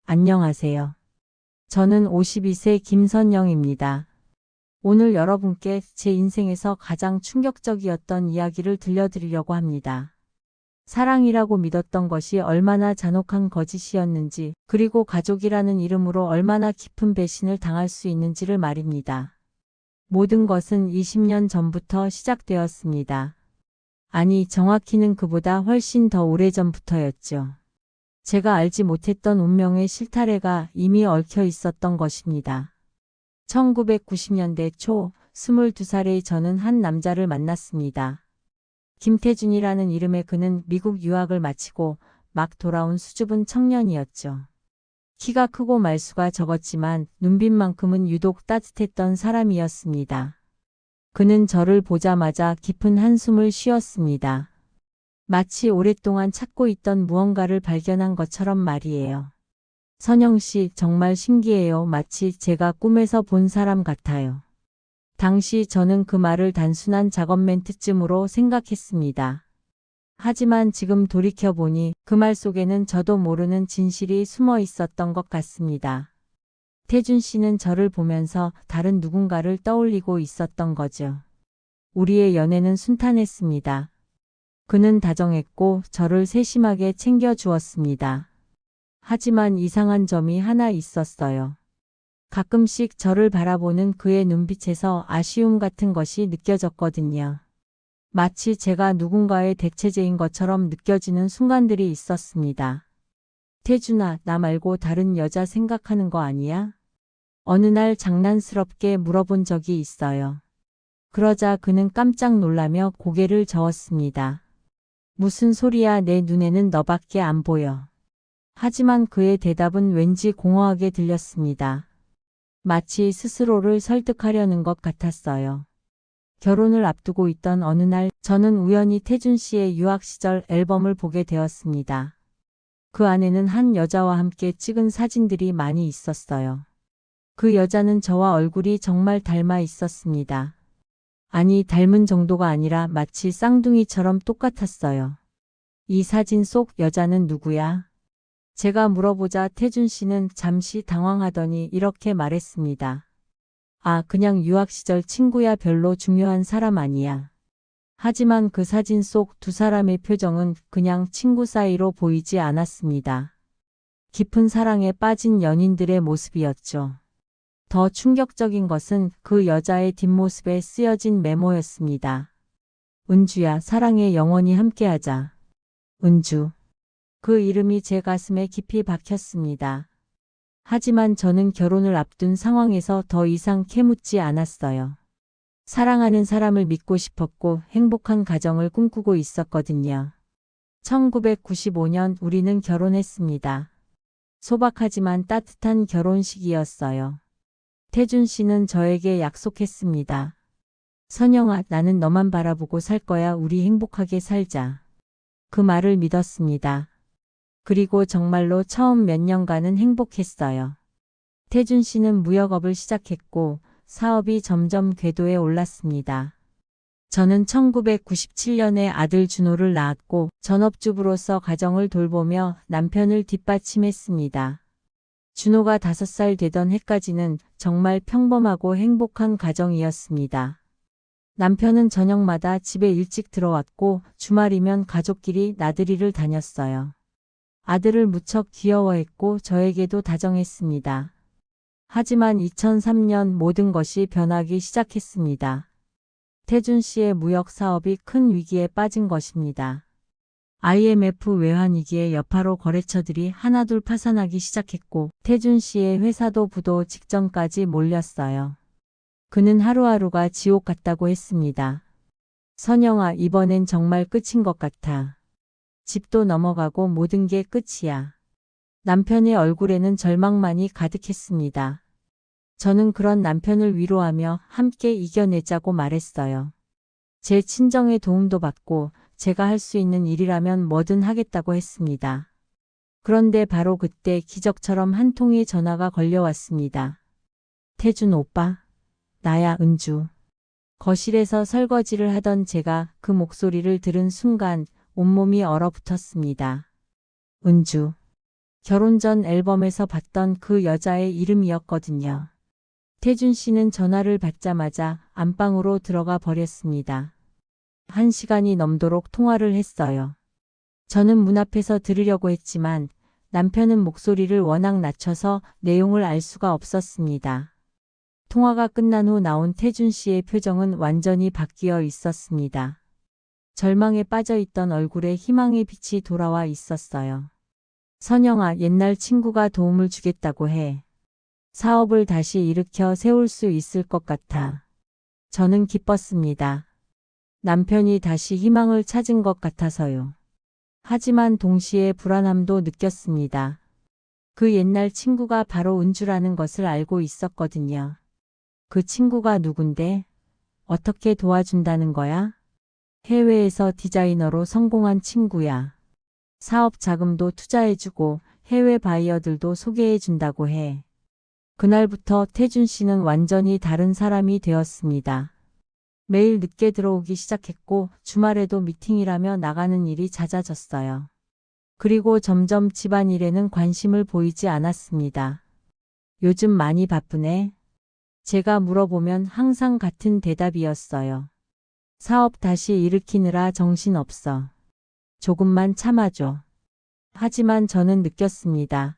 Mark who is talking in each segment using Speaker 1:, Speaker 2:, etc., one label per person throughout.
Speaker 1: 안녕하세요. 저는 52세 김선영입니다. 오늘 여러분께 제 인생에서 가장 충격적이었던 이야기를 들려드리려고 합니다. 사랑이라고 믿었던 것이 얼마나 잔혹한 거짓이었는지, 그리고 가족이라는 이름으로 얼마나 깊은 배신을 당할 수 있는지를 말입니다. 모든 것은 20년 전부터 시작되었습니다. 아니, 정확히는 그보다 훨씬 더 오래전부터였죠. 제가 알지 못했던 운명의 실타래가 이미 얽혀 있었던 것입니다. 1990년대 초 22살의 저는 한 남자를 만났습니다. 김태준이라는 이름의 그는 미국 유학을 마치고 막 돌아온 수줍은 청년이었죠. 키가 크고 말수가 적었지만 눈빛만큼은 유독 따뜻했던 사람이었습니다. 그는 저를 보자마자 깊은 한숨을 쉬었습니다. 마치 오랫동안 찾고 있던 무언가를 발견한 것처럼 말이에요. 선영 씨, 정말 신기해요. 마치 제가 꿈에서 본 사람 같아요. 당시 저는 그 말을 단순한 작업 멘트쯤으로 생각했습니다. 하지만 지금 돌이켜보니 그 말 속에는 저도 모르는 진실이 숨어 있었던 것 같습니다. 태준 씨는 저를 보면서 다른 누군가를 떠올리고 있었던 거죠. 우리의 연애는 순탄했습니다. 그는 다정했고 저를 세심하게 챙겨주었습니다. 하지만 이상한 점이 하나 있었어요. 가끔씩 저를 바라보는 그의 눈빛에서 아쉬움 같은 것이 느껴졌거든요. 마치 제가 누군가의 대체제인 것처럼 느껴지는 순간들이 있었습니다. 태준아, 나 말고 다른 여자 생각하는 거 아니야? 어느 날 장난스럽게 물어본 적이 있어요. 그러자 그는 깜짝 놀라며 고개를 저었습니다. 무슨 소리야, 내 눈에는 너밖에 안 보여. 하지만 그의 대답은 왠지 공허하게 들렸습니다. 마치 스스로를 설득하려는 것 같았어요. 결혼을 앞두고 있던 어느 날 저는 우연히 태준 씨의 유학 시절 앨범을 보게 되었습니다. 그 안에는 한 여자와 함께 찍은 사진들이 많이 있었어요. 그 여자는 저와 얼굴이 정말 닮아 있었습니다. 아니, 닮은 정도가 아니라 마치 쌍둥이처럼 똑같았어요. 이 사진 속 여자는 누구야? 제가 물어보자 태준 씨는 잠시 당황하더니 이렇게 말했습니다. 아, 그냥 유학 시절 친구야, 별로 중요한 사람 아니야. 하지만 그 사진 속 두 사람의 표정은 그냥 친구 사이로 보이지 않았습니다. 깊은 사랑에 빠진 연인들의 모습이었죠. 더 충격적인 것은 그 여자의 뒷모습에 쓰여진 메모였습니다. 은주야, 사랑에 영원히 함께하자. 은주. 그 이름이 제 가슴에 깊이 박혔습니다. 하지만 저는 결혼을 앞둔 상황에서 더 이상 캐묻지 않았어요. 사랑하는 사람을 믿고 싶었고 행복한 가정을 꿈꾸고 있었거든요. 1995년 우리는 결혼했습니다. 소박하지만 따뜻한 결혼식이었어요. 태준 씨는 저에게 약속했습니다. 선영아, 나는 너만 바라보고 살 거야. 우리 행복하게 살자. 그 말을 믿었습니다. 그리고 정말로 처음 몇 년간은 행복했어요. 태준 씨는 무역업을 시작했고 사업이 점점 궤도에 올랐습니다. 저는 1997년에 아들 준호를 낳았고 전업주부로서 가정을 돌보며 남편을 뒷받침했습니다. 준호가 5살 되던 해까지는 정말 평범하고 행복한 가정이었습니다. 남편은 저녁마다 집에 일찍 들어왔고 주말이면 가족끼리 나들이를 다녔어요. 아들을 무척 귀여워했고 저에게도 다정했습니다. 하지만 2003년 모든 것이 변하기 시작했습니다. 태준 씨의 무역 사업이 큰 위기에 빠진 것입니다. IMF 외환위기에 여파로 거래처들이 하나둘 파산하기 시작했고 태준 씨의 회사도 부도 직전까지 몰렸어요. 그는 하루하루가 지옥 같다고 했습니다. 선영아, 이번엔 정말 끝인 것 같아. 집도 넘어가고 모든 게 끝이야. 남편의 얼굴에는 절망만이 가득했습니다. 저는 그런 남편을 위로하며 함께 이겨내자고 말했어요. 제 친정의 도움도 받고 제가 할 수 있는 일이라면 뭐든 하겠다고 했습니다. 그런데 바로 그때 기적처럼 한 통의 전화가 걸려왔습니다. 태준 오빠. 나야, 은주. 거실에서 설거지를 하던 제가 그 목소리를 들은 순간 온몸이 얼어붙었습니다. 은주. 결혼 전 앨범에서 봤던 그 여자의 이름이었거든요. 태준 씨는 전화를 받자마자 안방으로 들어가 버렸습니다. 1시간이 넘도록 통화를 했어요. 저는 문 앞에서 들으려고 했지만 남편은 목소리를 워낙 낮춰서 내용을 알 수가 없었습니다. 통화가 끝난 후 나온 태준 씨의 표정은 완전히 바뀌어 있었습니다. 절망에 빠져 있던 얼굴에 희망의 빛이 돌아와 있었어요. 선영아, 옛날 친구가 도움을 주겠다고 해. 사업을 다시 일으켜 세울 수 있을 것 같아. 저는 기뻤습니다. 남편이 다시 희망을 찾은 것 같아서요. 하지만 동시에 불안함도 느꼈습니다. 그 옛날 친구가 바로 은주라는 것을 알고 있었거든요. 그 친구가 누군데? 어떻게 도와준다는 거야? 해외에서 디자이너로 성공한 친구야. 사업 자금도 투자해주고 해외 바이어들도 소개해준다고 해. 그날부터 태준 씨는 완전히 다른 사람이 되었습니다. 매일 늦게 들어오기 시작했고 주말에도 미팅이라며 나가는 일이 잦아졌어요. 그리고 점점 집안일에는 관심을 보이지 않았습니다. 요즘 많이 바쁘네? 제가 물어보면 항상 같은 대답이었어요. 사업 다시 일으키느라 정신없어. 조금만 참아줘. 하지만 저는 느꼈습니다.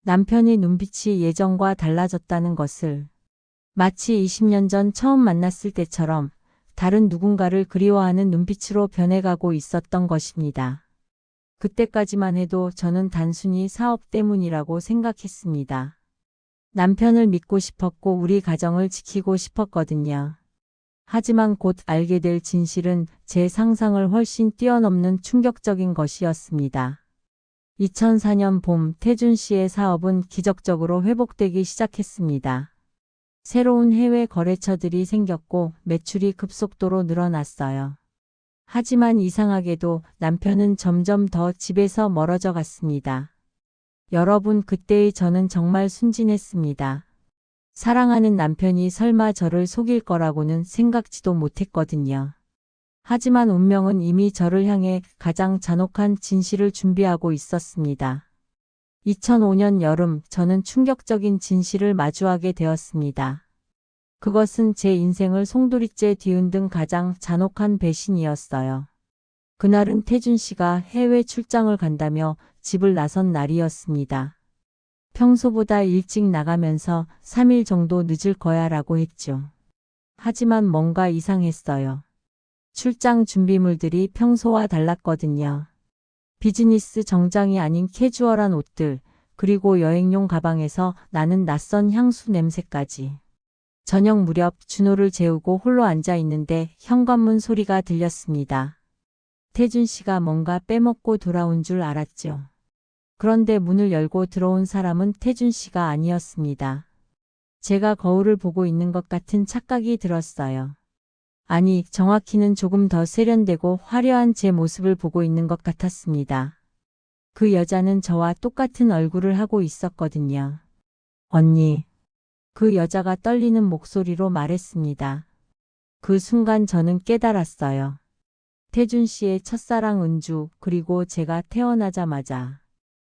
Speaker 1: 남편의 눈빛이 예전과 달라졌다는 것을. 마치 20년 전 처음 만났을 때처럼 다른 누군가를 그리워하는 눈빛으로 변해가고 있었던 것입니다. 그때까지만 해도 저는 단순히 사업 때문이라고 생각했습니다. 남편을 믿고 싶었고 우리 가정을 지키고 싶었거든요. 하지만 곧 알게 될 진실은 제 상상을 훨씬 뛰어넘는 충격적인 것이었습니다. 2004년 봄 태준 씨의 사업은 기적적으로 회복되기 시작했습니다. 새로운 해외 거래처들이 생겼고 매출이 급속도로 늘어났어요. 하지만 이상하게도 남편은 점점 더 집에서 멀어져 갔습니다. 여러분, 그때의 저는 정말 순진했습니다. 사랑하는 남편이 설마 저를 속일 거라고는 생각지도 못했거든요. 하지만 운명은 이미 저를 향해 가장 잔혹한 진실을 준비하고 있었습니다. 2005년 여름 저는 충격적인 진실을 마주하게 되었습니다. 그것은 제 인생을 송두리째 뒤흔든 가장 잔혹한 배신이었어요. 그날은 태준 씨가 해외 출장을 간다며 집을 나선 날이었습니다. 평소보다 일찍 나가면서 3일 정도 늦을 거야 라고 했죠. 하지만 뭔가 이상했어요. 출장 준비물들이 평소와 달랐거든요. 비즈니스 정장이 아닌 캐주얼한 옷들, 그리고 여행용 가방에서 나는 낯선 향수 냄새까지. 저녁 무렵 준호를 재우고 홀로 앉아 있는데 현관문 소리가 들렸습니다. 태준 씨가 뭔가 빼먹고 돌아온 줄 알았죠. 그런데 문을 열고 들어온 사람은 태준 씨가 아니었습니다. 제가 거울을 보고 있는 것 같은 착각이 들었어요. 아니, 정확히는 조금 더 세련되고 화려한 제 모습을 보고 있는 것 같았습니다. 그 여자는 저와 똑같은 얼굴을 하고 있었거든요. 언니. 그 여자가 떨리는 목소리로 말했습니다. 그 순간 저는 깨달았어요. 태준 씨의 첫사랑 은주, 그리고 제가 태어나자마자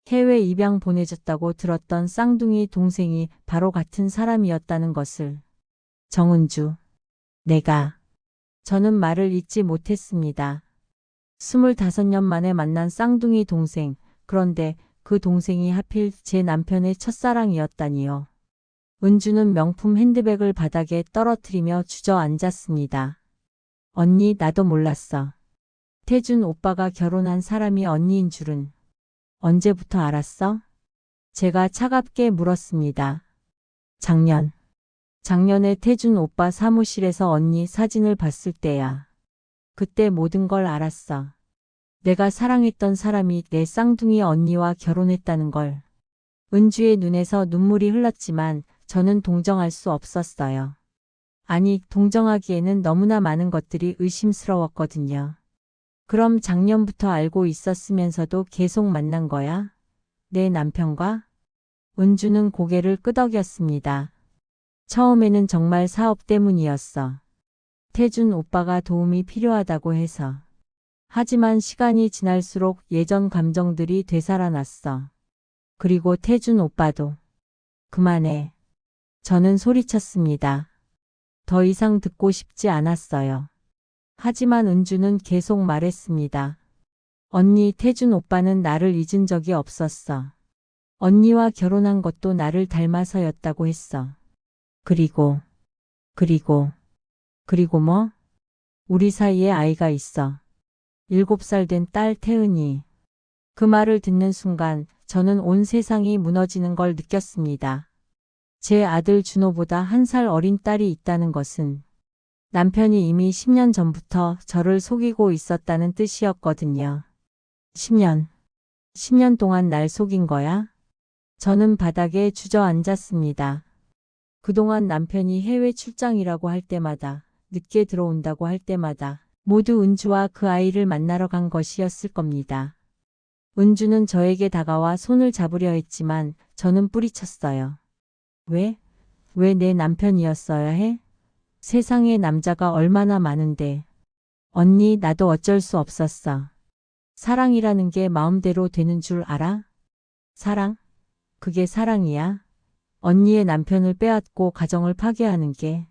Speaker 1: 해외 입양 보내졌다고 들었던 쌍둥이 동생이 바로 같은 사람이었다는 것을. 정은주. 저는 말을 잇지 못했습니다. 25년 만에 만난 쌍둥이 동생, 그런데 그 동생이 하필 제 남편의 첫사랑이었다니요. 은주는 명품 핸드백을 바닥에 떨어뜨리며 주저앉았습니다. 언니, 나도 몰랐어. 태준 오빠가 결혼한 사람이 언니인 줄은. 언제부터 알았어? 제가 차갑게 물었습니다. 작년에 태준 오빠 사무실에서 언니 사진을 봤을 때야. 그때 모든 걸 알았어. 내가 사랑했던 사람이 내 쌍둥이 언니와 결혼했다는 걸. 은주의 눈에서 눈물이 흘렀지만 저는 동정할 수 없었어요. 아니, 동정하기에는 너무나 많은 것들이 의심스러웠거든요. 그럼 작년부터 알고 있었으면서도 계속 만난 거야? 내 남편과? 은주는 고개를 끄덕였습니다. 처음에는 정말 사업 때문이었어. 태준 오빠가 도움이 필요하다고 해서. 하지만 시간이 지날수록 예전 감정들이 되살아났어. 그리고 태준 오빠도. 그만해. 저는 소리쳤습니다. 더 이상 듣고 싶지 않았어요. 하지만 은주는 계속 말했습니다. 언니, 태준 오빠는 나를 잊은 적이 없었어. 언니와 결혼한 것도 나를 닮아서였다고 했어. 그리고 뭐? 우리 사이에 아이가 있어. 7살 된 딸 태은이. 그 말을 듣는 순간 저는 온 세상이 무너지는 걸 느꼈습니다. 제 아들 준호보다 1살 어린 딸이 있다는 것은 남편이 이미 10년 전부터 저를 속이고 있었다는 뜻이었거든요. 10년 동안 날 속인 거야? 저는 바닥에 주저앉았습니다. 그동안 남편이 해외 출장이라고 할 때마다, 늦게 들어온다고 할 때마다 모두 은주와 그 아이를 만나러 간 것이었을 겁니다. 은주는 저에게 다가와 손을 잡으려 했지만 저는 뿌리쳤어요. 왜 내 남편이었어야 해? 세상에 남자가 얼마나 많은데. 언니, 나도 어쩔 수 없었어. 사랑이라는 게 마음대로 되는 줄 알아? 사랑? 그게 사랑이야? 언니의 남편을 빼앗고 가정을 파괴하는 게.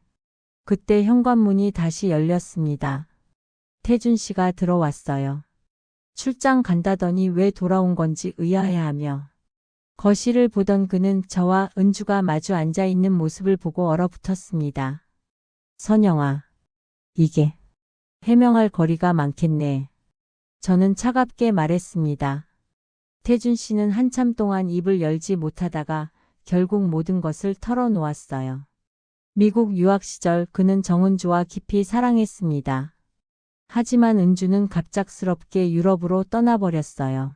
Speaker 1: 그때 현관문이 다시 열렸습니다. 태준 씨가 들어왔어요. 출장 간다더니 왜 돌아온 건지 의아해하며. 거실을 보던 그는 저와 은주가 마주 앉아 있는 모습을 보고 얼어붙었습니다. 선영아, 이게 해명할 거리가 많겠네. 저는 차갑게 말했습니다. 태준 씨는 한참 동안 입을 열지 못하다가 결국 모든 것을 털어놓았어요. 미국 유학 시절 그는 정은주와 깊이 사랑했습니다. 하지만 은주는 갑작스럽게 유럽으로 떠나버렸어요.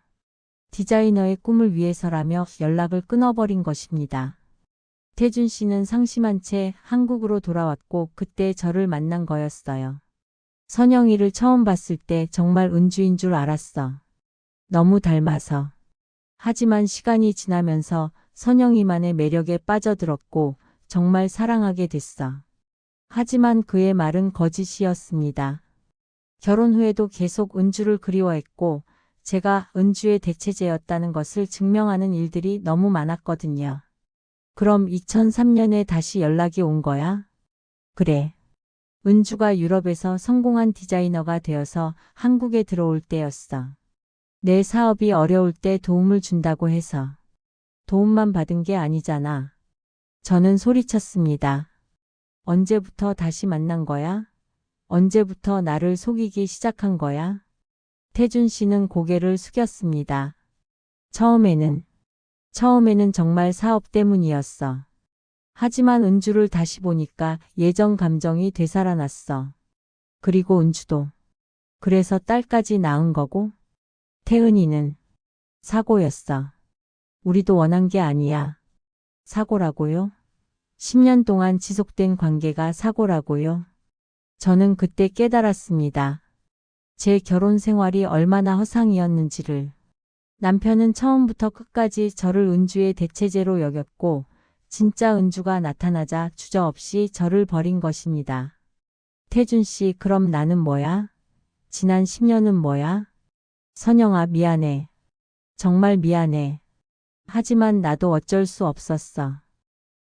Speaker 1: 디자이너의 꿈을 위해서라며 연락을 끊어버린 것입니다. 태준 씨는 상심한 채 한국으로 돌아왔고 그때 저를 만난 거였어요. 선영이를 처음 봤을 때 정말 은주인 줄 알았어. 너무 닮아서. 하지만 시간이 지나면서 선영이만의 매력에 빠져들었고 정말 사랑하게 됐어. 하지만 그의 말은 거짓이었습니다. 결혼 후에도 계속 은주를 그리워했고 제가 은주의 대체제였다는 것을 증명하는 일들이 너무 많았거든요. 그럼 2003년에 다시 연락이 온 거야? 그래. 은주가 유럽에서 성공한 디자이너가 되어서 한국에 들어올 때였어. 내 사업이 어려울 때 도움을 준다고 해서. 도움만 받은 게 아니잖아. 저는 소리쳤습니다. 언제부터 다시 만난 거야? 언제부터 나를 속이기 시작한 거야? 태준 씨는 고개를 숙였습니다. 처음에는 정말 사업 때문이었어. 하지만 은주를 다시 보니까 예전 감정이 되살아났어. 그리고 은주도. 그래서 딸까지 낳은 거고? 태은이는 사고였어. 우리도 원한 게 아니야. 사고라고요? 10년 동안 지속된 관계가 사고라고요? 저는 그때 깨달았습니다. 제 결혼 생활이 얼마나 허상이었는지를. 남편은 처음부터 끝까지 저를 은주의 대체제로 여겼고 진짜 은주가 나타나자 주저없이 저를 버린 것입니다. 태준 씨, 그럼 나는 뭐야? 지난 10년은 뭐야? 선영아, 미안해. 정말 미안해. 하지만 나도 어쩔 수 없었어.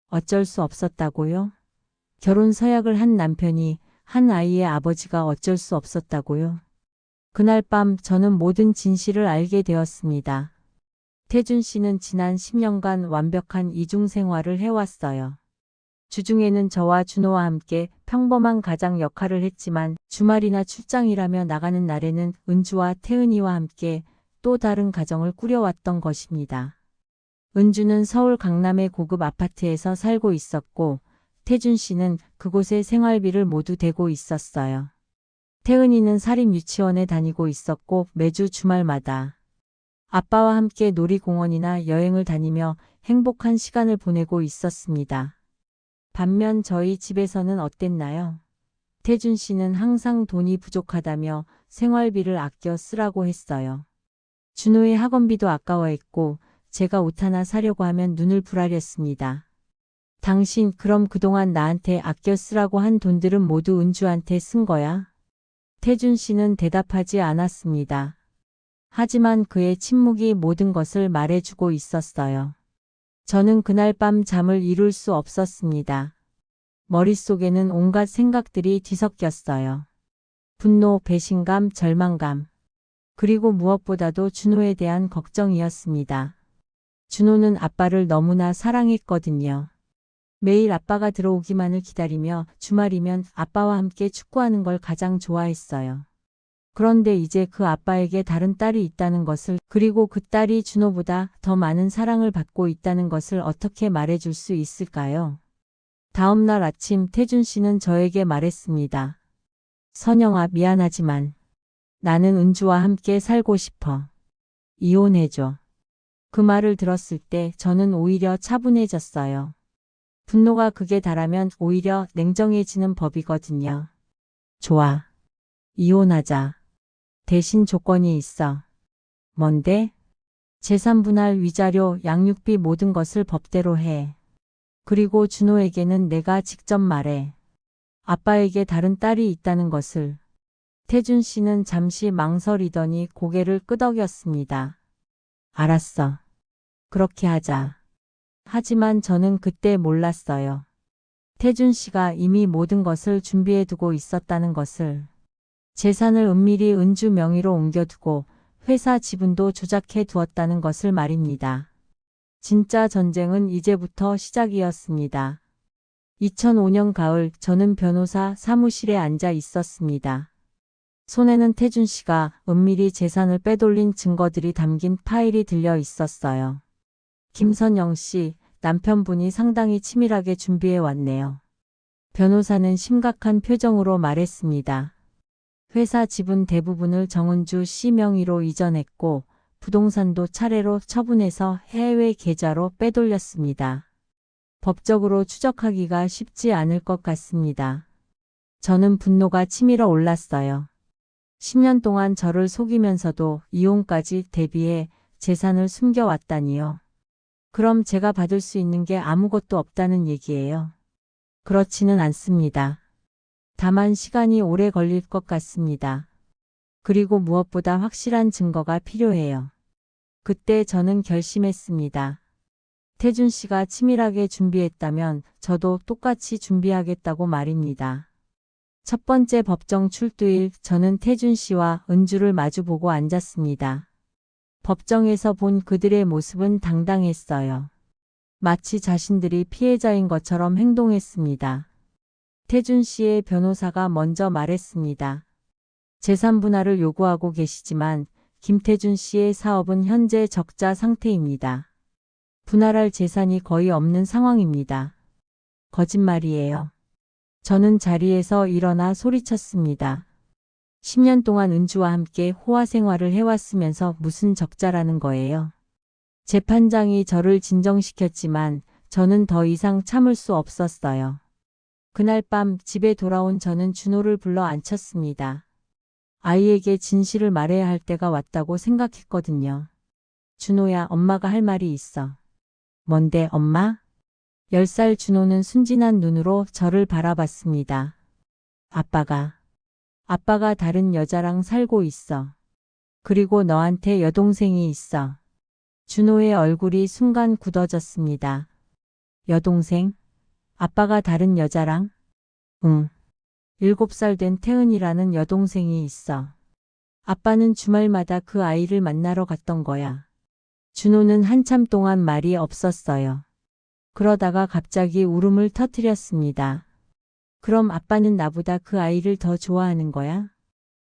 Speaker 1: 어쩔 수 없었다고요? 결혼 서약을 한 남편이, 한 아이의 아버지가 어쩔 수 없었다고요? 그날 밤 저는 모든 진실을 알게 되었습니다. 태준 씨는 지난 10년간 완벽한 이중 생활을 해왔어요. 주중에는 저와 준호와 함께 평범한 가장 역할을 했지만 주말이나 출장이라며 나가는 날에는 은주와 태은이와 함께 또 다른 가정을 꾸려왔던 것입니다. 은주는 서울 강남의 고급 아파트에서 살고 있었고 태준 씨는 그곳에 생활비를 모두 대고 있었어요. 태은이는 사립 유치원에 다니고 있었고 매주 주말마다 아빠와 함께 놀이공원이나 여행을 다니며 행복한 시간을 보내고 있었습니다. 반면 저희 집에서는 어땠나요? 태준 씨는 항상 돈이 부족하다며 생활비를 아껴 쓰라고 했어요. 준호의 학원비도 아까워했고 제가 옷 하나 사려고 하면 눈을 부라렸습니다. 당신, 그럼 그동안 나한테 아껴 쓰라고 한 돈들은 모두 은주한테 쓴 거야? 태준 씨는 대답하지 않았습니다. 하지만 그의 침묵이 모든 것을 말해주고 있었어요. 저는 그날 밤 잠을 이룰 수 없었습니다. 머릿속에는 온갖 생각들이 뒤섞였어요. 분노, 배신감, 절망감. 그리고 무엇보다도 준호에 대한 걱정이었습니다. 준호는 아빠를 너무나 사랑했거든요. 매일 아빠가 들어오기만을 기다리며 주말이면 아빠와 함께 축구하는 걸 가장 좋아했어요. 그런데 이제 그 아빠에게 다른 딸이 있다는 것을, 그리고 그 딸이 준호보다 더 많은 사랑을 받고 있다는 것을 어떻게 말해줄 수 있을까요? 다음 날 아침 태준 씨는 저에게 말했습니다. 선영아, 미안하지만 나는 은주와 함께 살고 싶어. 이혼해줘. 그 말을 들었을 때 저는 오히려 차분해졌어요. 분노가 극에 달하면 오히려 냉정해지는 법이거든요. 좋아. 이혼하자. 대신 조건이 있어. 뭔데? 재산 분할, 위자료, 양육비 모든 것을 법대로 해. 그리고 준호에게는 내가 직접 말해. 아빠에게 다른 딸이 있다는 것을. 태준 씨는 잠시 망설이더니 고개를 끄덕였습니다. 알았어. 그렇게 하자. 하지만 저는 그때 몰랐어요. 태준 씨가 이미 모든 것을 준비해 두고 있었다는 것을. 재산을 은밀히 은주 명의로 옮겨두고 회사 지분도 조작해 두었다는 것을 말입니다. 진짜 전쟁은 이제부터 시작이었습니다. 2005년 가을 저는 변호사 사무실에 앉아 있었습니다. 손에는 태준 씨가 은밀히 재산을 빼돌린 증거들이 담긴 파일이 들려 있었어요. 김선영 씨, 남편분이 상당히 치밀하게 준비해 왔네요. 변호사는 심각한 표정으로 말했습니다. 회사 지분 대부분을 정은주 씨 명의로 이전했고 부동산도 차례로 처분해서 해외 계좌로 빼돌렸습니다. 법적으로 추적하기가 쉽지 않을 것 같습니다. 저는 분노가 치밀어 올랐어요. 10년 동안 저를 속이면서도 이혼까지 대비해 재산을 숨겨왔다니요. 그럼 제가 받을 수 있는 게 아무것도 없다는 얘기예요. 그렇지는 않습니다. 다만 시간이 오래 걸릴 것 같습니다. 그리고 무엇보다 확실한 증거가 필요해요. 그때 저는 결심했습니다. 태준 씨가 치밀하게 준비했다면 저도 똑같이 준비하겠다고 말입니다. 첫 번째 법정 출두일 저는 태준 씨와 은주를 마주보고 앉았습니다. 법정에서 본 그들의 모습은 당당했어요. 마치 자신들이 피해자인 것처럼 행동했습니다. 태준 씨의 변호사가 먼저 말했습니다. 재산 분할을 요구하고 계시지만 김태준 씨의 사업은 현재 적자 상태입니다. 분할할 재산이 거의 없는 상황입니다. 거짓말이에요. 저는 자리에서 일어나 소리쳤습니다. 10년 동안 은주와 함께 호화 생활을 해왔으면서 무슨 적자라는 거예요. 재판장이 저를 진정시켰지만 저는 더 이상 참을 수 없었어요. 그날 밤 집에 돌아온 저는 준호를 불러 앉혔습니다. 아이에게 진실을 말해야 할 때가 왔다고 생각했거든요. 준호야, 엄마가 할 말이 있어. 뭔데, 엄마? 10살 준호는 순진한 눈으로 저를 바라봤습니다. 아빠가 다른 여자랑 살고 있어. 그리고 너한테 여동생이 있어. 준호의 얼굴이 순간 굳어졌습니다. 여동생? 아빠가 다른 여자랑? 응. 7살 된 태은이라는 여동생이 있어. 아빠는 주말마다 그 아이를 만나러 갔던 거야. 준호는 한참 동안 말이 없었어요. 그러다가 갑자기 울음을 터뜨렸습니다. 그럼 아빠는 나보다 그 아이를 더 좋아하는 거야?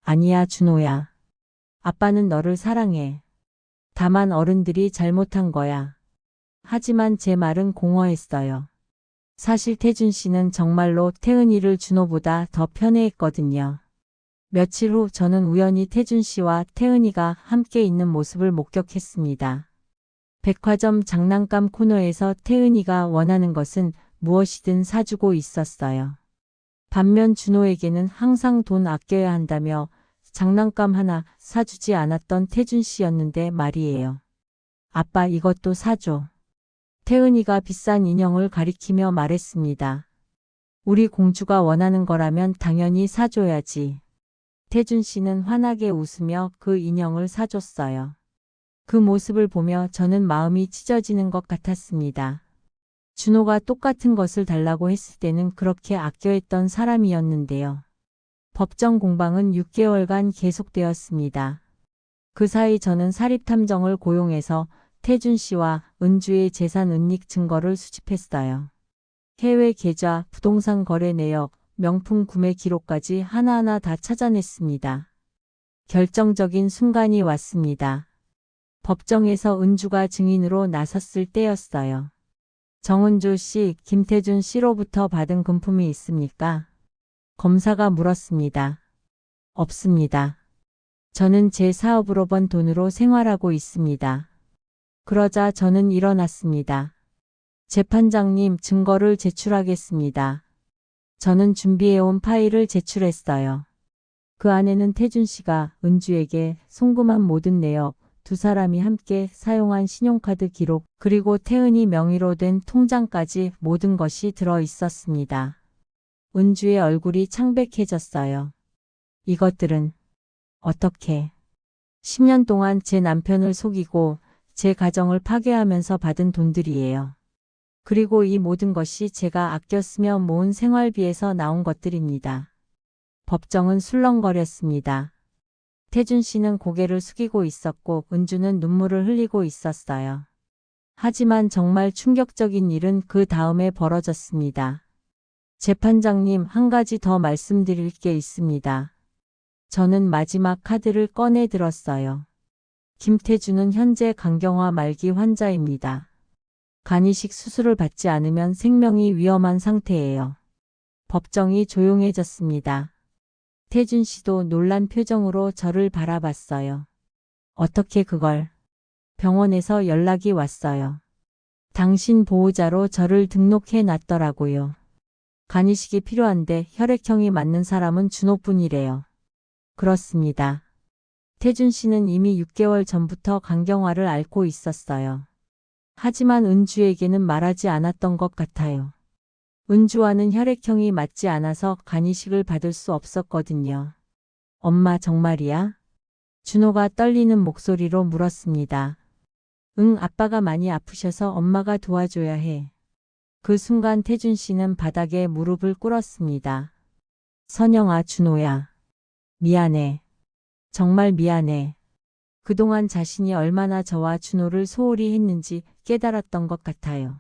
Speaker 1: 아니야, 준호야. 아빠는 너를 사랑해. 다만 어른들이 잘못한 거야. 하지만 제 말은 공허했어요. 사실 태준 씨는 정말로 태은이를 준호보다 더 편애했거든요. 며칠 후 저는 우연히 태준 씨와 태은이가 함께 있는 모습을 목격했습니다. 백화점 장난감 코너에서 태은이가 원하는 것은 무엇이든 사주고 있었어요. 반면 준호에게는 항상 돈 아껴야 한다며 장난감 하나 사주지 않았던 태준 씨였는데 말이에요. 아빠, 이것도 사줘. 태은이가 비싼 인형을 가리키며 말했습니다. 우리 공주가 원하는 거라면 당연히 사줘야지. 태준 씨는 환하게 웃으며 그 인형을 사줬어요. 그 모습을 보며 저는 마음이 찢어지는 것 같았습니다. 준호가 똑같은 것을 달라고 했을 때는 그렇게 아껴했던 사람이었는데요. 법정 공방은 6개월간 계속되었습니다. 그 사이 저는 사립탐정을 고용해서 태준 씨와 은주의 재산 은닉 증거를 수집했어요. 해외 계좌, 부동산 거래 내역, 명품 구매 기록까지 하나하나 다 찾아냈습니다. 결정적인 순간이 왔습니다. 법정에서 은주가 증인으로 나섰을 때였어요. 정은주 씨, 김태준 씨로부터 받은 금품이 있습니까? 검사가 물었습니다. 없습니다. 저는 제 사업으로 번 돈으로 생활하고 있습니다. 그러자 저는 일어났습니다. 재판장님, 증거를 제출하겠습니다. 저는 준비해온 파일을 제출했어요. 그 안에는 태준 씨가 은주에게 송금한 모든 내역, 두 사람이 함께 사용한 신용카드 기록, 그리고 태은이 명의로 된 통장까지 모든 것이 들어 있었습니다. 은주의 얼굴이 창백해졌어요. 이것들은 어떻게 10년 동안 제 남편을 속이고 제 가정을 파괴하면서 받은 돈들이에요. 그리고 이 모든 것이 제가 아껴 쓰며 모은 생활비에서 나온 것들입니다. 법정은 술렁거렸습니다. 태준 씨는 고개를 숙이고 있었고 은주는 눈물을 흘리고 있었어요. 하지만 정말 충격적인 일은 그 다음에 벌어졌습니다. 재판장님, 한 가지 더 말씀드릴 게 있습니다. 저는 마지막 카드를 꺼내 들었어요. 김태준은 현재 간경화 말기 환자입니다. 간이식 수술을 받지 않으면 생명이 위험한 상태예요. 법정이 조용해졌습니다. 태준 씨도 놀란 표정으로 저를 바라봤어요. 어떻게 그걸? 병원에서 연락이 왔어요. 당신 보호자로 저를 등록해 놨더라고요. 간이식이 필요한데 혈액형이 맞는 사람은 준호뿐이래요. 그렇습니다. 태준 씨는 이미 6개월 전부터 간경화를 앓고 있었어요. 하지만 은주에게는 말하지 않았던 것 같아요. 은주와는 혈액형이 맞지 않아서 간이식을 받을 수 없었거든요. 엄마 정말이야? 준호가 떨리는 목소리로 물었습니다. 응, 아빠가 많이 아프셔서 엄마가 도와줘야 해. 그 순간 태준 씨는 바닥에 무릎을 꿇었습니다. 선영아, 준호야. 미안해. 정말 미안해. 그동안 자신이 얼마나 저와 준호를 소홀히 했는지 깨달았던 것 같아요.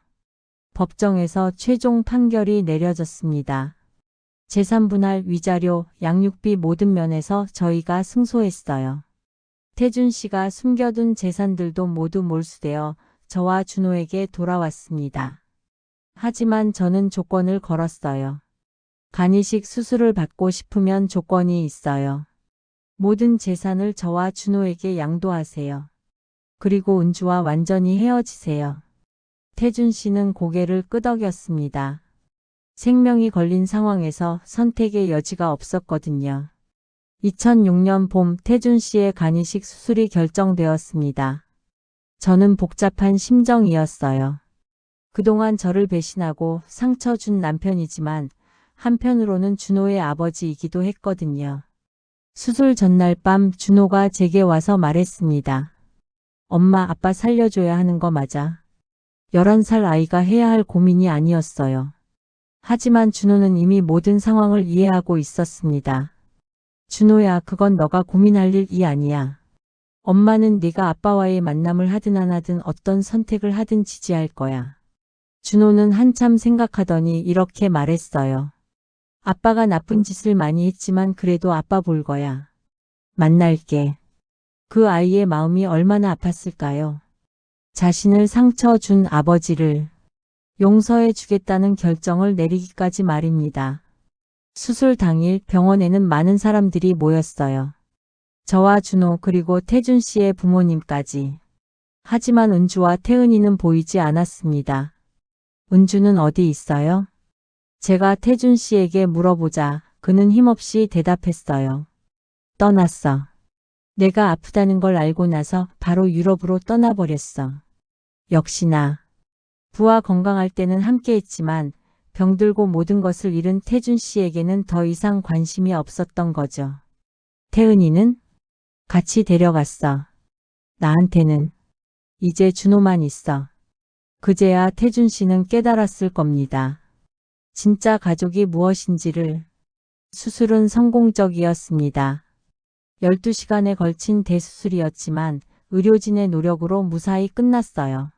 Speaker 1: 법정에서 최종 판결이 내려졌습니다. 재산분할, 위자료, 양육비 모든 면에서 저희가 승소했어요. 태준 씨가 숨겨둔 재산들도 모두 몰수되어 저와 준호에게 돌아왔습니다. 하지만 저는 조건을 걸었어요. 간이식 수술을 받고 싶으면 조건이 있어요. 모든 재산을 저와 준호에게 양도하세요. 그리고 은주와 완전히 헤어지세요. 태준 씨는 고개를 끄덕였습니다. 생명이 걸린 상황에서 선택의 여지가 없었거든요. 2006년 봄 태준 씨의 간이식 수술이 결정되었습니다. 저는 복잡한 심정이었어요. 그동안 저를 배신하고 상처 준 남편이지만 한편으로는 준호의 아버지이기도 했거든요. 수술 전날 밤 준호가 제게 와서 말했습니다. 엄마, 아빠 살려줘야 하는 거 맞아. 11살 아이가 해야 할 고민이 아니었어요. 하지만 준호는 이미 모든 상황을 이해하고 있었습니다. 준호야, 그건 너가 고민할 일이 아니야. 엄마는 네가 아빠와의 만남을 하든 안 하든 어떤 선택을 하든 지지할 거야. 준호는 한참 생각하더니 이렇게 말했어요. 아빠가 나쁜 짓을 많이 했지만 그래도 아빠 볼 거야. 만날게. 그 아이의 마음이 얼마나 아팠을까요? 자신을 상처 준 아버지를 용서해 주겠다는 결정을 내리기까지 말입니다. 수술 당일 병원에는 많은 사람들이 모였어요. 저와 준호 그리고 태준 씨의 부모님까지. 하지만 은주와 태은이는 보이지 않았습니다. 은주는 어디 있어요? 제가 태준 씨에게 물어보자 그는 힘없이 대답했어요. 떠났어. 내가 아프다는 걸 알고 나서 바로 유럽으로 떠나버렸어. 역시나. 부하 건강할 때는 함께했지만 병들고 모든 것을 잃은 태준 씨에게는 더 이상 관심이 없었던 거죠. 태은이는? 같이 데려갔어. 나한테는 이제 준호만 있어. 그제야 태준 씨는 깨달았을 겁니다. 진짜 가족이 무엇인지를. 수술은 성공적이었습니다. 12시간에 걸친 대수술이었지만 의료진의 노력으로 무사히 끝났어요.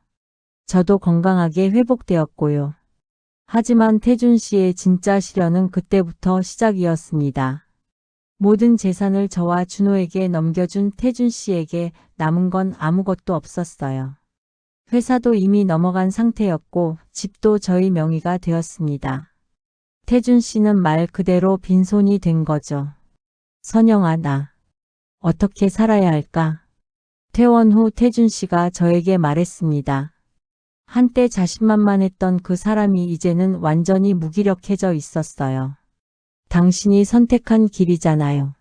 Speaker 1: 저도 건강하게 회복되었고요. 하지만 태준 씨의 진짜 시련은 그때부터 시작이었습니다. 모든 재산을 저와 준호에게 넘겨준 태준 씨에게 남은 건 아무것도 없었어요. 회사도 이미 넘어간 상태였고 집도 저희 명의가 되었습니다. 태준 씨는 말 그대로 빈손이 된 거죠. 선영아, 나 어떻게 살아야 할까? 퇴원 후 태준 씨가 저에게 말했습니다. 한때 자신만만했던 그 사람이 이제는 완전히 무기력해져 있었어요. 당신이 선택한 길이잖아요.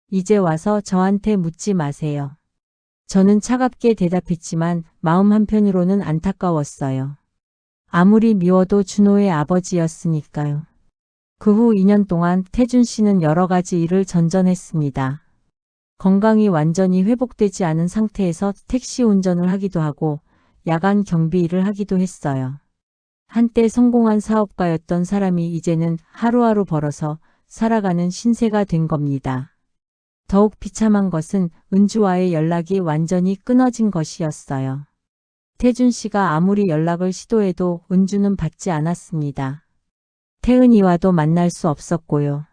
Speaker 1: 이제 와서 저한테 묻지 마세요. 저는 차갑게 대답했지만 마음 한편으로는 안타까웠어요. 아무리 미워도 준호의 아버지였으니까요. 그 후 2년 동안 태준 씨는 여러 가지 일을 전전했습니다. 건강이 완전히 회복되지 않은 상태에서 택시 운전을 하기도 하고 야간 경비 일을 하기도 했어요. 한때 성공한 사업가였던 사람이 이제는 하루하루 벌어서 살아가는 신세가 된 겁니다. 더욱 비참한 것은 은주와의 연락이 완전히 끊어진 것이었어요. 태준 씨가 아무리 연락을 시도해도 은주는 받지 않았습니다. 태은이와도 만날 수 없었고요.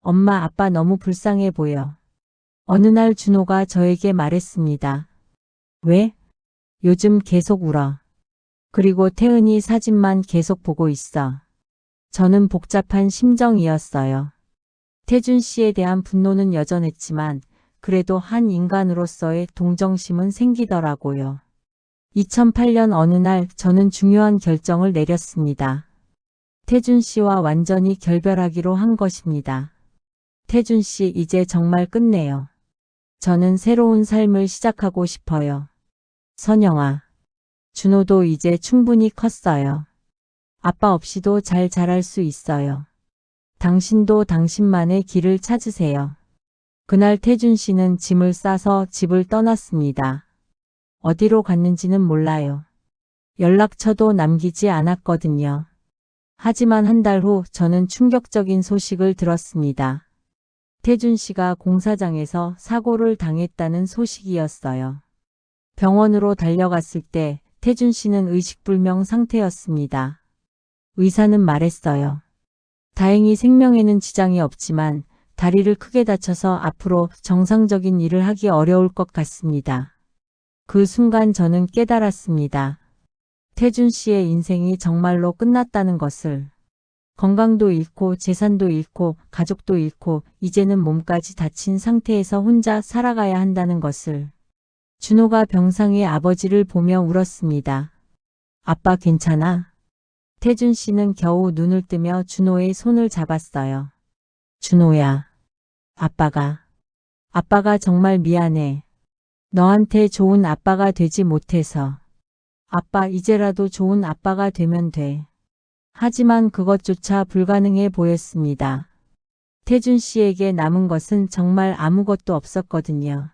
Speaker 1: 엄마, 아빠 너무 불쌍해 보여. 어느 날 준호가 저에게 말했습니다. 왜? 요즘 계속 울어. 그리고 태은이 사진만 계속 보고 있어. 저는 복잡한 심정이었어요. 태준 씨에 대한 분노는 여전했지만 그래도 한 인간으로서의 동정심은 생기더라고요. 2008년 어느 날 저는 중요한 결정을 내렸습니다. 태준 씨와 완전히 결별하기로 한 것입니다. 태준 씨, 이제 정말 끝내요. 저는 새로운 삶을 시작하고 싶어요. 선영아, 준호도 이제 충분히 컸어요. 아빠 없이도 잘 자랄 수 있어요. 당신도 당신만의 길을 찾으세요. 그날 태준 씨는 짐을 싸서 집을 떠났습니다. 어디로 갔는지는 몰라요. 연락처도 남기지 않았거든요. 하지만 한 달 후 저는 충격적인 소식을 들었습니다. 태준 씨가 공사장에서 사고를 당했다는 소식이었어요. 병원으로 달려갔을 때 태준 씨는 의식불명 상태였습니다. 의사는 말했어요. 다행히 생명에는 지장이 없지만 다리를 크게 다쳐서 앞으로 정상적인 일을 하기 어려울 것 같습니다. 그 순간 저는 깨달았습니다. 태준 씨의 인생이 정말로 끝났다는 것을. 건강도 잃고 재산도 잃고 가족도 잃고 이제는 몸까지 다친 상태에서 혼자 살아가야 한다는 것을. 준호가 병상의 아버지를 보며 울었습니다. 아빠 괜찮아? 태준 씨는 겨우 눈을 뜨며 준호의 손을 잡았어요. 준호야, 아빠가 정말 미안해. 너한테 좋은 아빠가 되지 못해서. 아빠, 이제라도 좋은 아빠가 되면 돼. 하지만 그것조차 불가능해 보였습니다. 태준 씨에게 남은 것은 정말 아무것도 없었거든요.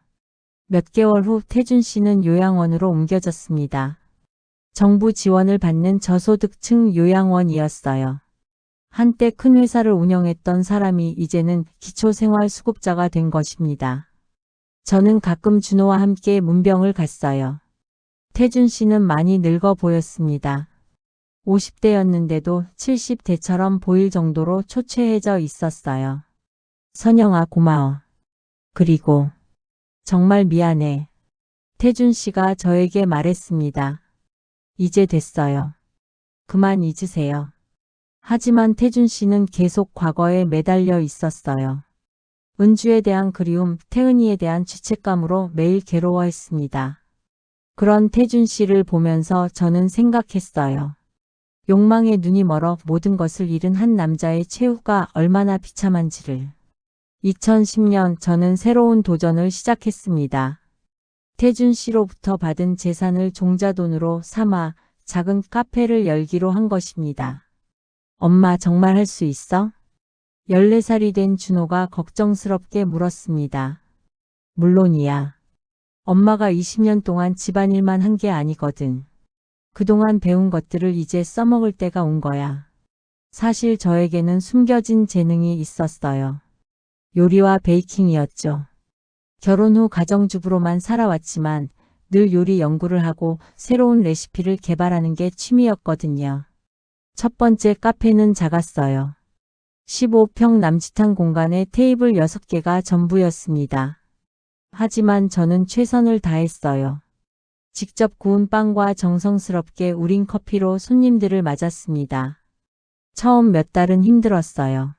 Speaker 1: 몇 개월 후 태준 씨는 요양원으로 옮겨졌습니다. 정부 지원을 받는 저소득층 요양원이었어요. 한때 큰 회사를 운영했던 사람이 이제는 기초생활수급자가 된 것입니다. 저는 가끔 준호와 함께 문병을 갔어요. 태준 씨는 많이 늙어 보였습니다. 50대였는데도 70대처럼 보일 정도로 초췌해져 있었어요. 선영아, 고마워. 그리고 정말 미안해. 태준 씨가 저에게 말했습니다. 이제 됐어요. 그만 잊으세요. 하지만 태준 씨는 계속 과거에 매달려 있었어요. 은주에 대한 그리움, 태은이에 대한 죄책감으로 매일 괴로워했습니다. 그런 태준 씨를 보면서 저는 생각했어요. 욕망에 눈이 멀어 모든 것을 잃은 한 남자의 최후가 얼마나 비참한지를. 2010년 저는 새로운 도전을 시작했습니다. 태준 씨로부터 받은 재산을 종자돈으로 삼아 작은 카페를 열기로 한 것입니다. 엄마, 정말 할 수 있어? 14살이 된 준호가 걱정스럽게 물었습니다. 물론이야. 엄마가 20년 동안 집안일만 한 게 아니거든. 그동안 배운 것들을 이제 써먹을 때가 온 거야. 사실 저에게는 숨겨진 재능이 있었어요. 요리와 베이킹이었죠. 결혼 후 가정주부로만 살아왔지만 늘 요리 연구를 하고 새로운 레시피를 개발하는 게 취미였거든요. 첫 번째 카페는 작았어요. 15평 남짓한 공간에 테이블 6개가 전부였습니다. 하지만 저는 최선을 다했어요. 직접 구운 빵과 정성스럽게 우린 커피로 손님들을 맞았습니다. 처음 몇 달은 힘들었어요.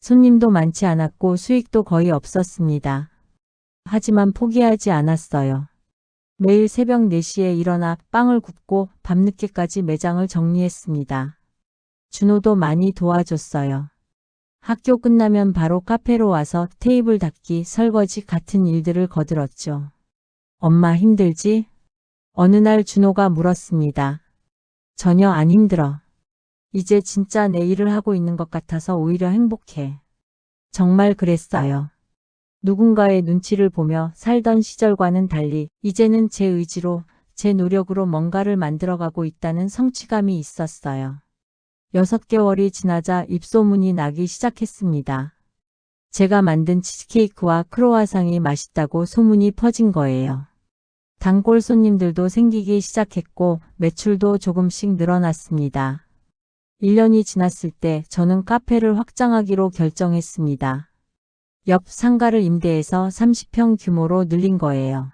Speaker 1: 손님도 많지 않았고 수익도 거의 없었습니다. 하지만 포기하지 않았어요. 매일 새벽 4시에 일어나 빵을 굽고 밤늦게까지 매장을 정리했습니다. 준호도 많이 도와줬어요. 학교 끝나면 바로 카페로 와서 테이블 닦기, 설거지 같은 일들을 거들었죠. 엄마 힘들지? 어느 날 준호가 물었습니다. 전혀 안 힘들어. 이제 진짜 내 일을 하고 있는 것 같아서 오히려 행복해. 정말 그랬어요. 누군가의 눈치를 보며 살던 시절과는 달리 이제는 제 의지로, 제 노력으로 뭔가를 만들어가고 있다는 성취감이 있었어요. 6개월이 지나자 입소문이 나기 시작했습니다. 제가 만든 치즈케이크와 크로와상이 맛있다고 소문이 퍼진 거예요. 단골 손님들도 생기기 시작했고 매출도 조금씩 늘어났습니다. 1년이 지났을 때 저는 카페를 확장하기로 결정했습니다. 옆 상가를 임대해서 30평 규모로 늘린 거예요.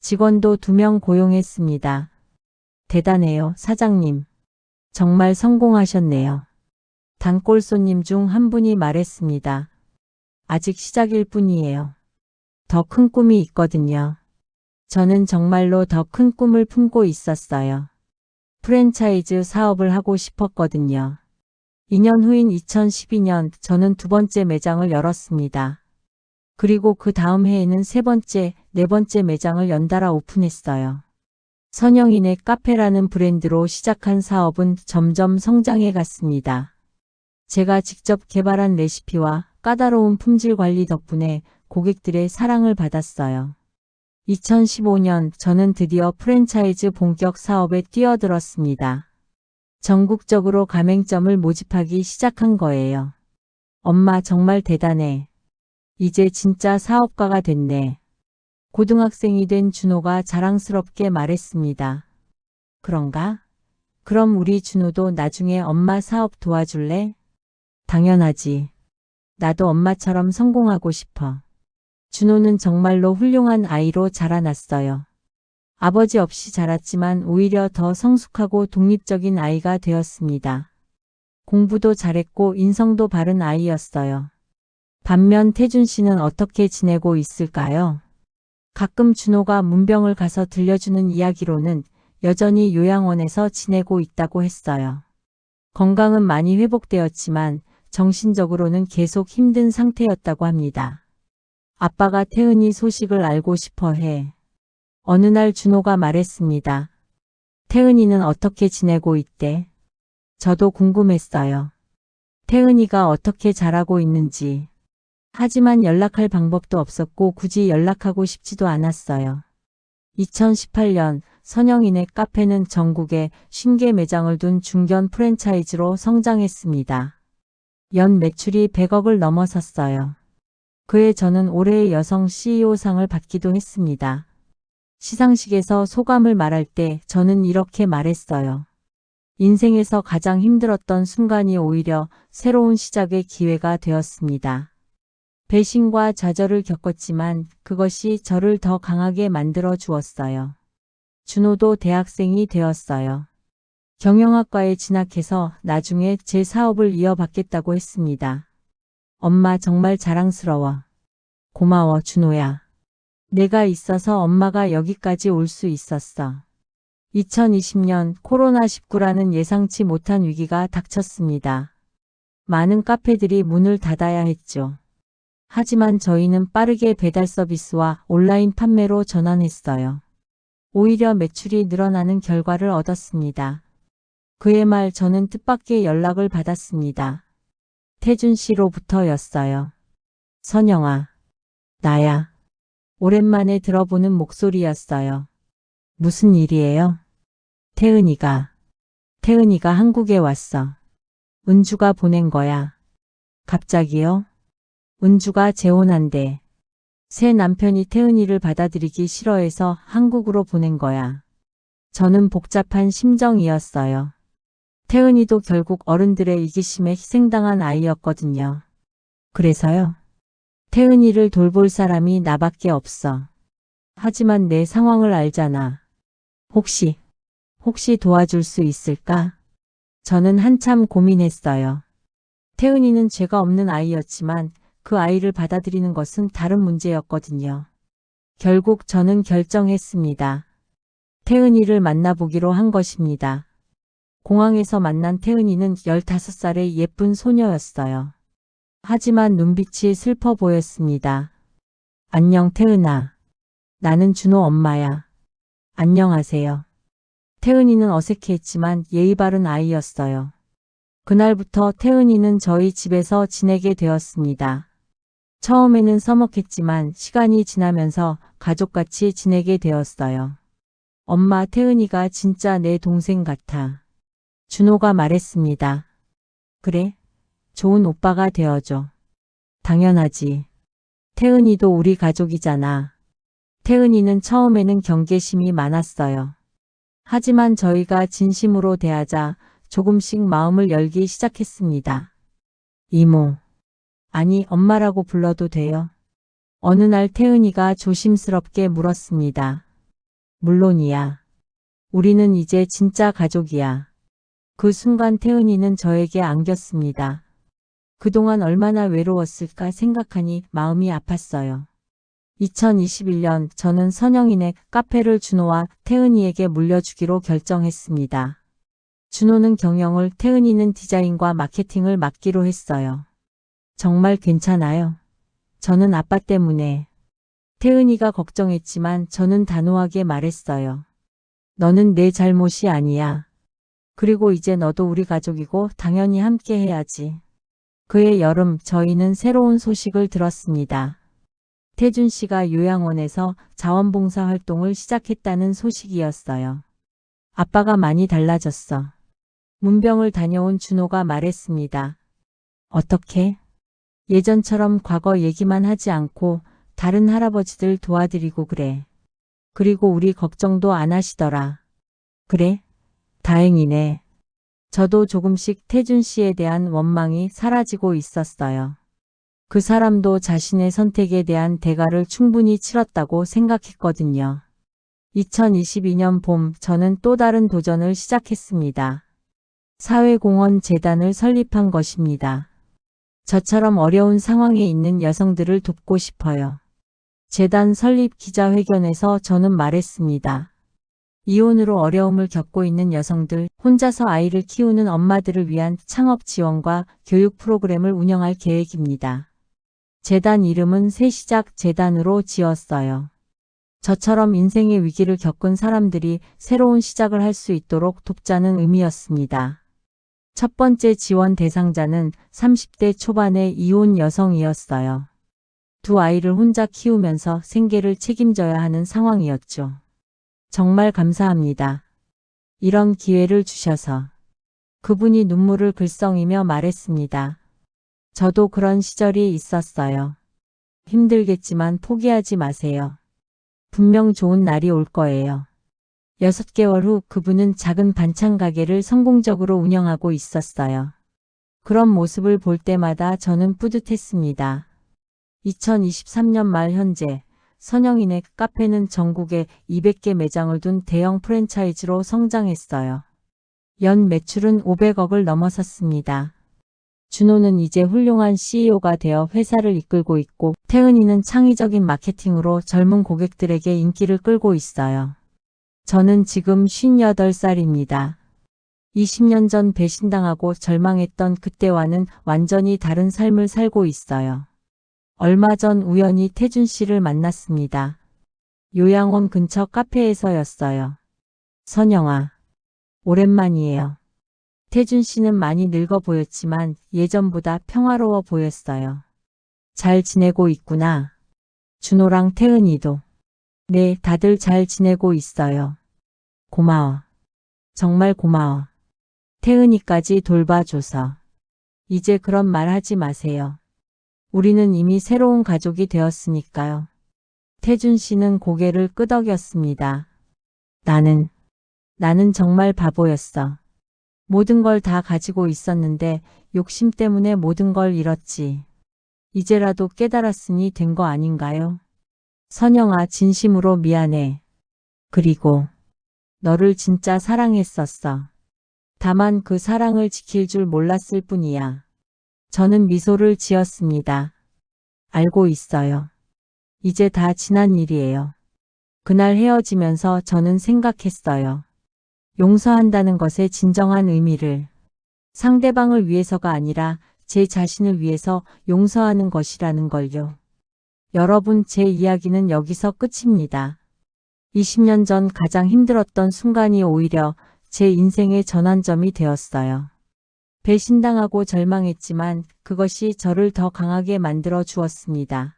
Speaker 1: 직원도 2명 고용했습니다. 대단해요, 사장님. 정말 성공하셨네요. 단골 손님 중 한 분이 말했습니다. 아직 시작일 뿐이에요. 더 큰 꿈이 있거든요. 저는 정말로 더 큰 꿈을 품고 있었어요. 프랜차이즈 사업을 하고 싶었거든요. 2년 후인 2012년 저는 2번째 매장을 열었습니다. 그리고 그 다음 해에는 3번째, 4번째 매장을 연달아 오픈했어요. 선영인의 카페라는 브랜드로 시작한 사업은 점점 성장해 갔습니다. 제가 직접 개발한 레시피와 까다로운 품질 관리 덕분에 고객들의 사랑을 받았어요. 2015년 저는 드디어 프랜차이즈 본격 사업에 뛰어들었습니다. 전국적으로 가맹점을 모집하기 시작한 거예요. 엄마 정말 대단해. 이제 진짜 사업가가 됐네. 고등학생이 된 준호가 자랑스럽게 말했습니다. 그런가? 그럼 우리 준호도 나중에 엄마 사업 도와줄래? 당연하지. 나도 엄마처럼 성공하고 싶어. 준호는 정말로 훌륭한 아이로 자라났어요. 아버지 없이 자랐지만 오히려 더 성숙하고 독립적인 아이가 되었습니다. 공부도 잘했고 인성도 바른 아이였어요. 반면 태준 씨는 어떻게 지내고 있을까요? 가끔 준호가 문병을 가서 들려주는 이야기로는 여전히 요양원에서 지내고 있다고 했어요. 건강은 많이 회복되었지만 정신적으로는 계속 힘든 상태였다고 합니다. 아빠가 태은이 소식을 알고 싶어 해. 어느 날 준호가 말했습니다. 태은이는 어떻게 지내고 있대? 저도 궁금했어요. 태은이가 어떻게 자라고 있는지. 하지만 연락할 방법도 없었고 굳이 연락하고 싶지도 않았어요. 2018년 선영인의 카페는 전국에 50개 매장을 둔 중견 프랜차이즈로 성장했습니다. 연 매출이 100억을 넘어섰어요. 그해 저는 올해의 여성 CEO상을 받기도 했습니다. 시상식에서 소감을 말할 때 저는 이렇게 말했어요. 인생에서 가장 힘들었던 순간이 오히려 새로운 시작의 기회가 되었습니다. 배신과 좌절을 겪었지만 그것이 저를 더 강하게 만들어 주었어요. 준호도 대학생이 되었어요. 경영학과에 진학해서 나중에 제 사업을 이어받겠다고 했습니다. 엄마 정말 자랑스러워. 고마워, 준호야. 내가 있어서 엄마가 여기까지 올 수 있었어. 2020년 코로나19라는 예상치 못한 위기가 닥쳤습니다. 많은 카페들이 문을 닫아야 했죠. 하지만 저희는 빠르게 배달 서비스와 온라인 판매로 전환했어요. 오히려 매출이 늘어나는 결과를 얻었습니다. 그해 말 저는 뜻밖의 연락을 받았습니다. 태준 씨로부터였어요. 선영아, 나야. 오랜만에 들어보는 목소리였어요. 무슨 일이에요? 태은이가 한국에 왔어. 은주가 보낸 거야. 갑자기요? 은주가 재혼한대. 새 남편이 태은이를 받아들이기 싫어해서 한국으로 보낸 거야. 저는 복잡한 심정이었어요. 태은이도 결국 어른들의 이기심에 희생당한 아이였거든요. 그래서요. 태은이를 돌볼 사람이 나밖에 없어. 하지만 내 상황을 알잖아. 혹시 도와줄 수 있을까? 저는 한참 고민했어요. 태은이는 죄가 없는 아이였지만 그 아이를 받아들이는 것은 다른 문제였거든요. 결국 저는 결정했습니다. 태은이를 만나보기로 한 것입니다. 공항에서 만난 태은이는 15살의 예쁜 소녀였어요. 하지만 눈빛이 슬퍼 보였습니다. 안녕 태은아. 나는 준호 엄마야. 안녕하세요. 태은이는 어색해했지만 예의 바른 아이였어요. 그날부터 태은이는 저희 집에서 지내게 되었습니다. 처음에는 서먹했지만 시간이 지나면서 가족같이 지내게 되었어요. 엄마, 태은이가 진짜 내 동생 같아. 준호가 말했습니다. 그래? 좋은 오빠가 되어줘. 당연하지. 태은이도 우리 가족이잖아. 태은이는 처음에는 경계심이 많았어요. 하지만 저희가 진심으로 대하자 조금씩 마음을 열기 시작했습니다. 이모. 아니, 엄마라고 불러도 돼요? 어느 날 태은이가 조심스럽게 물었습니다. 물론이야. 우리는 이제 진짜 가족이야. 그 순간 태은이는 저에게 안겼습니다. 그동안 얼마나 외로웠을까 생각하니 마음이 아팠어요. 2021년 저는 선영이네 카페를 준호와 태은이에게 물려주기로 결정했습니다. 준호는 경영을, 태은이는 디자인과 마케팅을 맡기로 했어요. 정말 괜찮아요. 저는 아빠 때문에. 태은이가 걱정했지만 저는 단호하게 말했어요. 너는 내 잘못이 아니야. 그리고 이제 너도 우리 가족이고 당연히 함께 해야지. 그해 여름 저희는 새로운 소식을 들었습니다. 태준 씨가 요양원에서 자원봉사 활동을 시작했다는 소식이었어요. 아빠가 많이 달라졌어. 문병을 다녀온 준호가 말했습니다. 어떻게? 예전처럼 과거 얘기만 하지 않고 다른 할아버지들 도와드리고 그래. 그리고 우리 걱정도 안 하시더라. 그래? 다행이네. 저도 조금씩 태준 씨에 대한 원망이 사라지고 있었어요. 그 사람도 자신의 선택에 대한 대가를 충분히 치렀다고 생각했거든요. 2022년 봄 저는 또 다른 도전을 시작했습니다. 사회공헌 재단을 설립한 것입니다. 저처럼 어려운 상황에 있는 여성들을 돕고 싶어요. 재단 설립 기자회견에서 저는 말했습니다. 이혼으로 어려움을 겪고 있는 여성들, 혼자서 아이를 키우는 엄마들을 위한 창업 지원과 교육 프로그램을 운영할 계획입니다. 재단 이름은 새시작 재단으로 지었어요. 저처럼 인생의 위기를 겪은 사람들이 새로운 시작을 할 수 있도록 돕자는 의미였습니다. 첫 번째 지원 대상자는 30대 초반의 이혼 여성이었어요. 두 아이를 혼자 키우면서 생계를 책임져야 하는 상황이었죠. 정말 감사합니다. 이런 기회를 주셔서. 그분이 눈물을 글썽이며 말했습니다. 저도 그런 시절이 있었어요. 힘들겠지만 포기하지 마세요. 분명 좋은 날이 올 거예요. 6개월 후 그분은 작은 반찬 가게를 성공적으로 운영하고 있었어요. 그런 모습을 볼 때마다 저는 뿌듯했습니다. 2023년 말 현재 선영이네 카페는 전국에 200개 매장을 둔 대형 프랜차이즈로 성장했어요. 연 매출은 500억을 넘어섰습니다. 준호는 이제 훌륭한 CEO가 되어 회사를 이끌고 있고 태은이는 창의적인 마케팅으로 젊은 고객들에게 인기를 끌고 있어요. 저는 지금 58살입니다. 20년 전 배신당하고 절망했던 그때와는 완전히 다른 삶을 살고 있어요. 얼마 전 우연히 태준 씨를 만났습니다. 요양원 근처 카페에서였어요. 선영아, 오랜만이에요. 태준 씨는 많이 늙어 보였지만 예전보다 평화로워 보였어요. 잘 지내고 있구나. 준호랑 태은이도. 네, 다들 잘 지내고 있어요. 고마워. 정말 고마워. 태은이까지 돌봐줘서. 이제 그런 말 하지 마세요. 우리는 이미 새로운 가족이 되었으니까요. 태준 씨는 고개를 끄덕였습니다. 나는 정말 바보였어. 모든 걸 다 가지고 있었는데 욕심 때문에 모든 걸 잃었지. 이제라도 깨달았으니 된 거 아닌가요? 선영아, 진심으로 미안해. 그리고 너를 진짜 사랑했었어. 다만 그 사랑을 지킬 줄 몰랐을 뿐이야. 저는 미소를 지었습니다. 알고 있어요. 이제 다 지난 일이에요. 그날 헤어지면서 저는 생각했어요. 용서한다는 것의 진정한 의미를 상대방을 위해서가 아니라 제 자신을 위해서 용서하는 것이라는 걸요. 여러분, 제 이야기는 여기서 끝입니다. 20년 전 가장 힘들었던 순간이 오히려 제 인생의 전환점이 되었어요. 배신당하고 절망했지만 그것이 저를 더 강하게 만들어 주었습니다.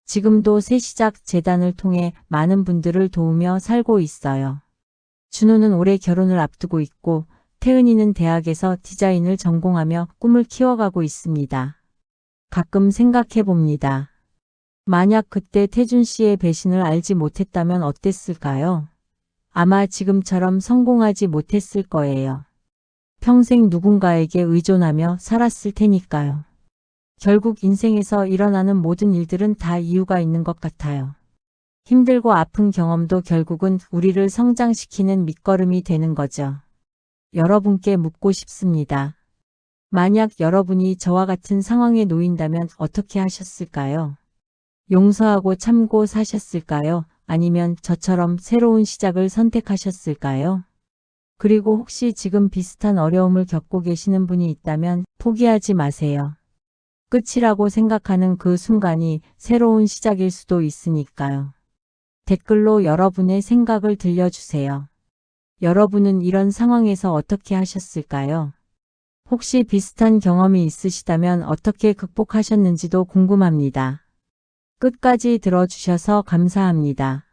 Speaker 1: 지금도 새시작 재단을 통해 많은 분들을 도우며 살고 있어요. 준호는 올해 결혼을 앞두고 있고 태은이는 대학에서 디자인을 전공하며 꿈을 키워가고 있습니다. 가끔 생각해 봅니다. 만약 그때 태준 씨의 배신을 알지 못했다면 어땠을까요? 아마 지금처럼 성공하지 못했을 거예요. 평생 누군가에게 의존하며 살았을 테니까요. 결국 인생에서 일어나는 모든 일들은 다 이유가 있는 것 같아요. 힘들고 아픈 경험도 결국은 우리를 성장시키는 밑거름이 되는 거죠. 여러분께 묻고 싶습니다. 만약 여러분이 저와 같은 상황에 놓인다면 어떻게 하셨을까요? 용서하고 참고 사셨을까요? 아니면 저처럼 새로운 시작을 선택하셨을까요? 그리고 혹시 지금 비슷한 어려움을 겪고 계시는 분이 있다면 포기하지 마세요. 끝이라고 생각하는 그 순간이 새로운 시작일 수도 있으니까요. 댓글로 여러분의 생각을 들려주세요. 여러분은 이런 상황에서 어떻게 하셨을까요? 혹시 비슷한 경험이 있으시다면 어떻게 극복하셨는지도 궁금합니다. 끝까지 들어주셔서 감사합니다.